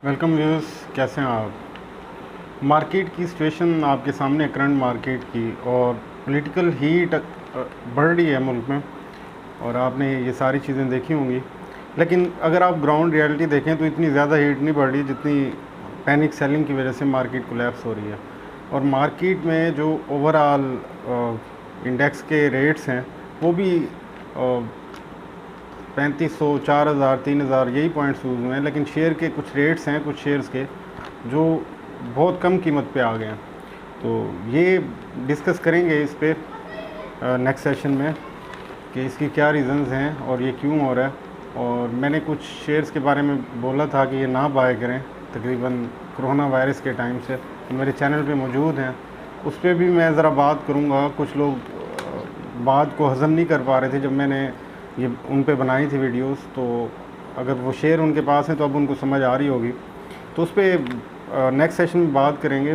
Welcome views, कैसे हैं आप। मार्केट की सिचुएशन आपके सामने, करंट मार्केट की, और पॉलिटिकल हीट बढ़ रही है मुल्क में, और आपने ये सारी चीज़ें देखी होंगी। लेकिन अगर आप ग्राउंड रियलिटी देखें तो इतनी ज़्यादा हीट नहीं बढ़ रही जितनी पैनिक सेलिंग की वजह से मार्केट कोलैप्स हो रही है। और मार्केट में जो ओवरऑल इंडेक्स के रेट्स हैं वो भी 3500, 4000, 3000 यही पॉइंट्स यूज़ हुए हैं। लेकिन शेयर के कुछ रेट्स हैं, कुछ शेयर्स के जो बहुत कम कीमत पे आ गए हैं। तो ये डिस्कस करेंगे इस पे नेक्स्ट सेशन में कि इसकी क्या रीज़न्स हैं और ये क्यों हो रहा है। और मैंने कुछ शेयर्स के बारे में बोला था कि ये ना बाय करें तकरीबन कोरोना वायरस के टाइम से, तो मेरे चैनल पे मौजूद हैं। उस पर भी मैं ज़रा बात करूँगा। कुछ लोग बात को हज़म नहीं कर पा रहे थे जब मैंने ये उन पे बनाई थी वीडियोस, तो अगर वो शेयर उनके पास हैं तो अब उनको समझ आ रही होगी। तो उस पर नेक्स्ट सेशन में बात करेंगे।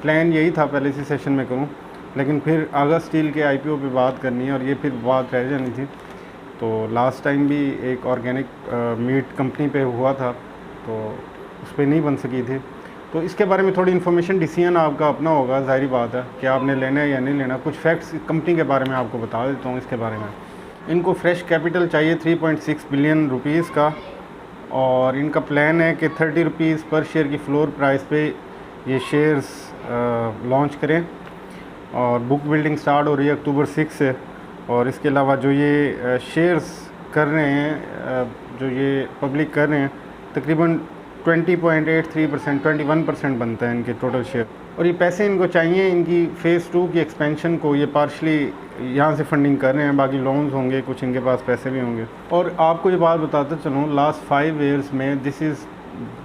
प्लान यही था पहले इसी सेशन में करूं, लेकिन फिर आगा स्टील के आईपीओ पे बात करनी है और ये फिर बात रह जानी थी। तो लास्ट टाइम भी एक ऑर्गेनिक मीट कंपनी पे हुआ था, तो उस पर नहीं बन सकी थी। तो इसके बारे में थोड़ी इन्फॉर्मेशन, डिसीजन आपका अपना होगा, ज़ाहिर बात है कि आपने लेना है या नहीं लेना। कुछ फैक्ट्स कंपनी के बारे में आपको बता देता हूँ। इसके बारे में इनको फ्रेश कैपिटल चाहिए 3.6 बिलियन रुपीज़ का, और इनका प्लान है कि 30 रुपीज़ पर शेयर की फ्लोर प्राइस पे ये शेयर्स लॉन्च करें। और बुक बिल्डिंग स्टार्ट हो रही है अक्टूबर 6 से। और इसके अलावा जो ये शेयर्स कर रहे हैं, जो ये पब्लिक कर रहे हैं, तकरीबन 20.83%, 21% बनता है इनके टोटल शेयर। और ये पैसे इनको चाहिए इनकी फ़ेज़ 2 की एक्सपेंशन को। ये पार्शली यहाँ से फंडिंग कर रहे हैं, बाकी लोन्स होंगे, कुछ इनके पास पैसे भी होंगे। और आपको ये बात बताते चलूँ, लास्ट 5 ईयर्स में this is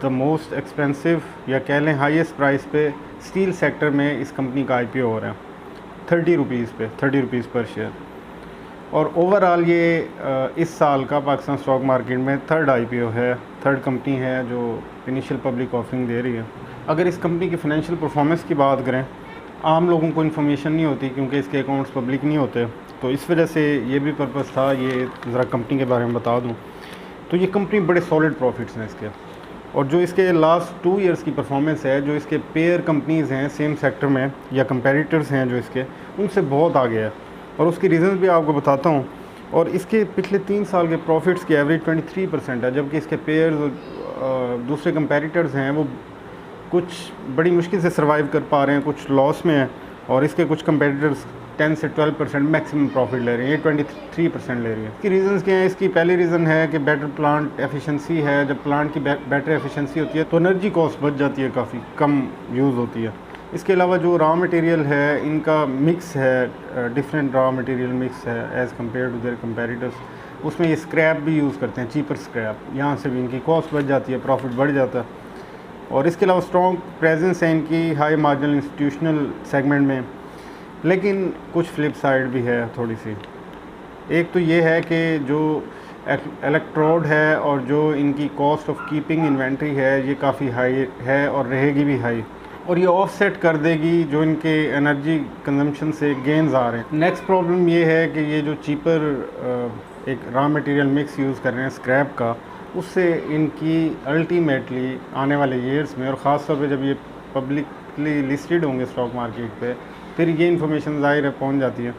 the most expensive, या कह लें हाईएस्ट प्राइस पे स्टील सेक्टर में इस कंपनी का आईपीओ हो रहा है 30 रुपीज़ पे, 30 रुपीज़ पर शेयर। और ओवरऑल ये इस साल का पाकिस्तान स्टॉक मार्केट में थर्ड आईपीओ है, थर्ड कंपनी है जो इनिशियल पब्लिक ऑफरिंग दे रही है। अगर इस कंपनी की फ़ाइनेंशियल परफॉर्मेंस की बात करें, आम लोगों को इन्फॉर्मेशन नहीं होती क्योंकि इसके अकाउंट्स पब्लिक नहीं होते, तो इस वजह से ये भी पर्पज़ था ये ज़रा कंपनी के बारे में बता दूँ। तो ये कंपनी बड़े सॉलिड प्रॉफिट्स हैं इसके, और जो इसके लास्ट 2 ईयर्स की परफॉर्मेंस है, जो इसके पेयर कंपनीज़ हैं सेम सेक्टर में या कंपेटिटर्स हैं जो इसके, उनसे बहुत आगे है। और उसकी रीज़न्स भी आपको बताता हूँ। और इसके पिछले 3 साल के प्रॉफिट्स की एवरेज 23% है, जबकि इसके पेयर्स दूसरे कंपेटिटर्स हैं वो कुछ बड़ी मुश्किल से सर्वाइव कर पा रहे हैं, कुछ लॉस में हैं। और इसके कुछ कंपेटिटर्स 10 से 12% मैक्सिमम प्रॉफिट ले रहे हैं, ये 23% ले रही है। इसकी रीज़न्स क्या हैं? इसकी पहली रीज़न है कि बेटर प्लांट एफिशिएंसी है। जब प्लांट की बेटर एफिशिएंसी होती है तो एनर्जी कॉस्ट बच जाती है, काफ़ी कम यूज़ होती है। इसके अलावा जो रॉ मटेरियल है, इनका मिक्स है, डिफरेंट रॉ मटेरियल मिक्स है as compare to their competitors. उसमें ये स्क्रैप भी यूज़ करते हैं, चीपर स्क्रैप, यहाँ से भी इनकी कॉस्ट बच जाती है, प्रॉफिट बढ़ जाता है। और इसके अलावा स्ट्रॉन्ग प्रेजेंस है इनकी हाई मार्जिनल इंस्टीट्यूशनल सेगमेंट में। लेकिन कुछ फ्लिप साइड भी है थोड़ी सी। एक तो ये है कि जो इलेक्ट्रोड है और जो इनकी कॉस्ट ऑफ कीपिंग इन्वेंट्री है, ये काफ़ी हाई है और रहेगी भी हाई, और ये ऑफसेट कर देगी जो इनके एनर्जी कंजम्पशन से गेंस आ रहे हैं। नेक्स्ट प्रॉब्लम ये है कि ये जो चीपर एक रॉ मटेरियल मिक्स यूज़ कर रहे हैं स्क्रैप का, उससे इनकी अल्टीमेटली आने वाले ईयर्स में, और ख़ास तौर पे जब ये पब्लिकली लिस्टेड होंगे स्टॉक मार्केट पे, फिर ये इन्फॉर्मेशन ज़ाहिर है पहुंच जाती है,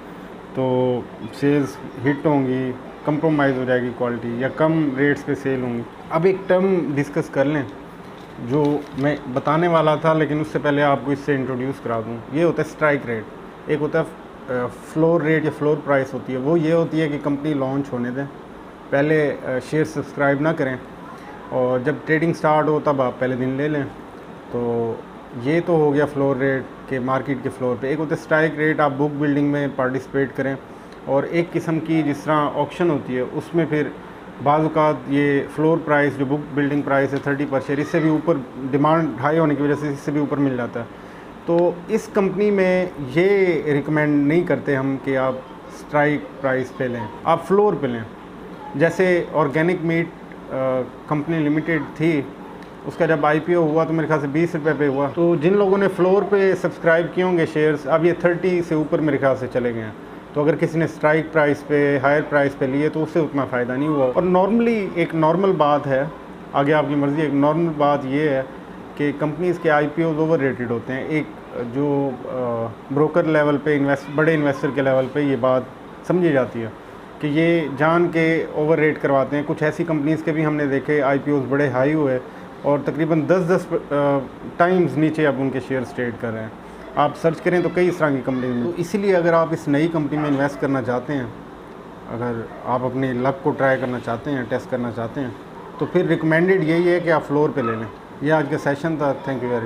तो सेल्स हिट होंगी, कंप्रोमाइज़ हो जाएगी क्वालिटी, या कम रेट्स पे सेल होंगी। अब एक टर्म डिस्कस कर लें जो मैं बताने वाला था, लेकिन उससे पहले आपको इससे इंट्रोड्यूस करा दूँ। ये होता है स्ट्राइक रेट। एक होता है फ्लोर रेट या फ्लोर प्राइस होती है। वो ये होती है कि कंपनी लॉन्च होने दें, पहले शेयर सब्सक्राइब ना करें, और जब ट्रेडिंग स्टार्ट हो तब आप पहले दिन ले लें। तो ये तो हो गया फ्लोर रेट के मार्केट के फ्लोर पे। एक होता है स्ट्राइक रेट, आप बुक बिल्डिंग में पार्टिसिपेट करें, और एक किस्म की जिस तरह ऑक्शन होती है उसमें फिर बाज़-औक़ात ये फ्लोर प्राइस जो बुक बिल्डिंग प्राइस है 30 पर शेयर, इससे भी ऊपर डिमांड हाई होने की वजह से इससे भी ऊपर मिल जाता है। तो इस कंपनी में ये रिकमेंड नहीं करते हम कि आप स्ट्राइक प्राइस पे लें, आप फ्लोर पे लें। जैसे ऑर्गेनिक मीट कंपनी लिमिटेड थी, उसका जब आईपीओ हुआ तो मेरे ख्याल से 20 रुपये पे हुआ। तो जिन लोगों ने फ्लोर पे सब्सक्राइब किए होंगे शेयर्स, अब ये 30 से ऊपर मेरे ख्याल से चले गए हैं। तो अगर किसी ने स्ट्राइक प्राइस पे, हायर प्राइस पे लिए, तो उससे उतना फ़ायदा नहीं हुआ। और नॉर्मली एक नॉर्मल बात है आगे आपकी मर्ज़ी। एक नॉर्मल बात ये है कि कंपनीज़ के IPOs ओवर रेटेड होते हैं। एक जो ब्रोकर लेवल पे बड़े इन्वेस्टर के लेवल पे ये बात समझी जाती है कि ये जान के ओवर रेट करवाते हैं। कुछ ऐसी कंपनीज़ के भी हमने देखे IPOs बड़े हाई हुए और तकरीबन 10-10 टाइम्स नीचे अब उनके शेयर्स ट्रेड कर रहे हैं। आप सर्च करें तो कई इस तरह की कंपनी में। तो इसीलिए अगर आप इस नई कंपनी में इन्वेस्ट करना चाहते हैं, अगर आप अपनी लक को ट्राई करना चाहते हैं, टेस्ट करना चाहते हैं, तो फिर रिकमेंडेड यही है कि आप फ्लोर पे ले लें। ये आज का सेशन था। Thank you very much.